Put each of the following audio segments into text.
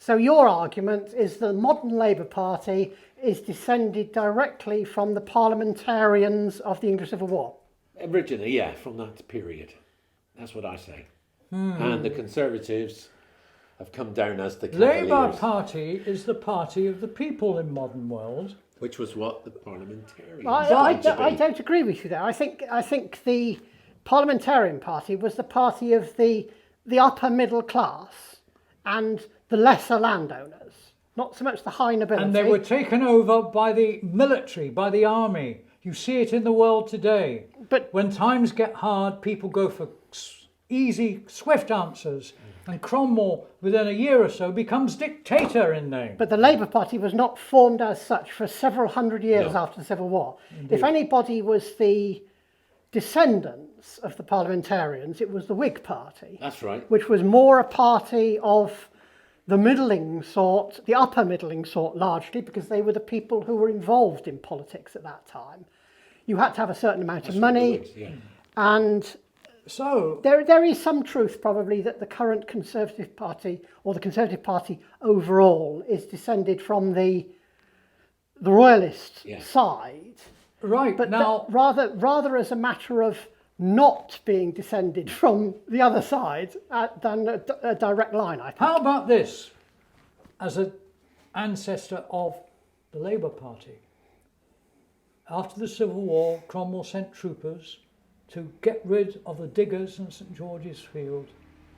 So your argument is the modern Labour Party is descended directly from the parliamentarians of the English Civil War? Originally, yeah, from that period. That's what I say. And the Conservatives have come down as the Cavaliers. Labour Party is the party of the people in modern world. Which was what the parliamentarians I wanted to be. don't agree with you there. I think the Parliamentarian Party was the party of the upper middle class and the lesser landowners, not so much the high nobility. And they were taken over by the military, by the army. You see it in the world today. But when times get hard, people go for easy, swift answers. And Cromwell, within a year or so, becomes dictator in name. But the Labour Party was not formed as such for several hundred years No. after the Civil War. Indeed. If anybody was the descendants of the parliamentarians, it was the Whig Party. That's right. Which was more a party of the middling sort, the upper middling sort largely, because they were the people who were involved in politics at that time. You had to have a certain amount of money, and so there is some truth probably that the current Conservative Party, or the Conservative Party overall, is descended from the Royalist side. Right, but now rather as a matter of not being descended from the other side than a direct line, I think. How about this, as an ancestor of the Labour Party? After the Civil War, Cromwell sent troopers to get rid of the diggers in St George's Field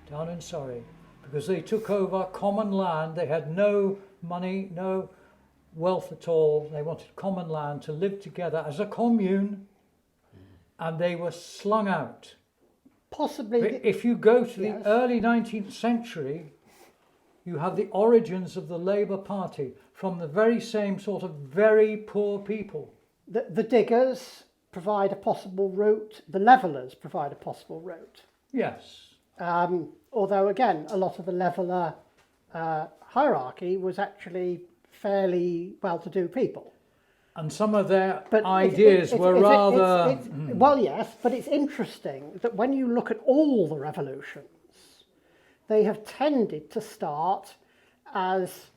down in Surrey, because they took over common land. They had no money, no wealth at all. They wanted common land to live together as a commune, and they were slung out. Possibly. But if you go to the early 19th century, you have the origins of the Labour Party from the very same sort of very poor people. The diggers provide a possible route, the levellers provide a possible route. Yes. Although, again, a lot of the leveller hierarchy was actually fairly well-to-do people. And some of their ideas were rather... Well, yes, but it's interesting that when you look at all the revolutions, they have tended to start as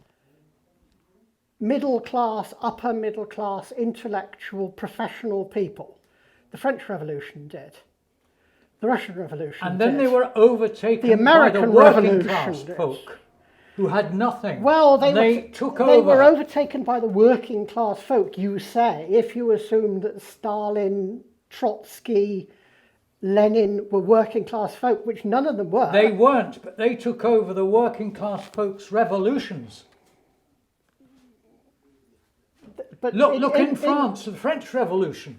middle class, upper middle class, intellectual, professional people. The French Revolution did. The Russian Revolution And then did. they were overtaken The American by the working Revolution class did. folk who had nothing. Well, they took over. They were over. overtaken by the working class folk, you say, if you assume that Stalin, Trotsky, Lenin were working class folk, which none of them were. They weren't, but they took over the working class folks' revolutions. But Look in France, the French Revolution.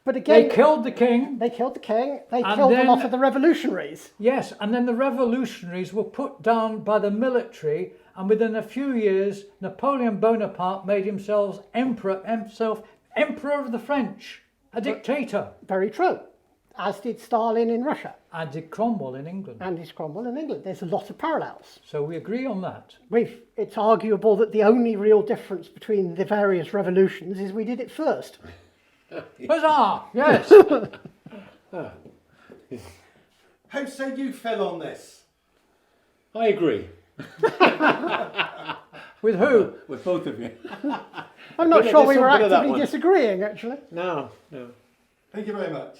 But again, they killed the king. They killed the king. They And killed a then- lot of the revolutionaries. Yes, and then the revolutionaries were put down by the military, and within a few years, Napoleon Bonaparte made himself emperor of the French, a dictator. Very true. As did Stalin in Russia. And did Cromwell in England. And did Cromwell in England. There's a lot of parallels. So we agree on that. It's arguable that the only real difference between the various revolutions is we did it first. Huzzah! Yes. How say you, Phil, on this? I agree. With who? With both of you. I'm not sure we were something of that actively one. disagreeing, actually. No. Thank you very much.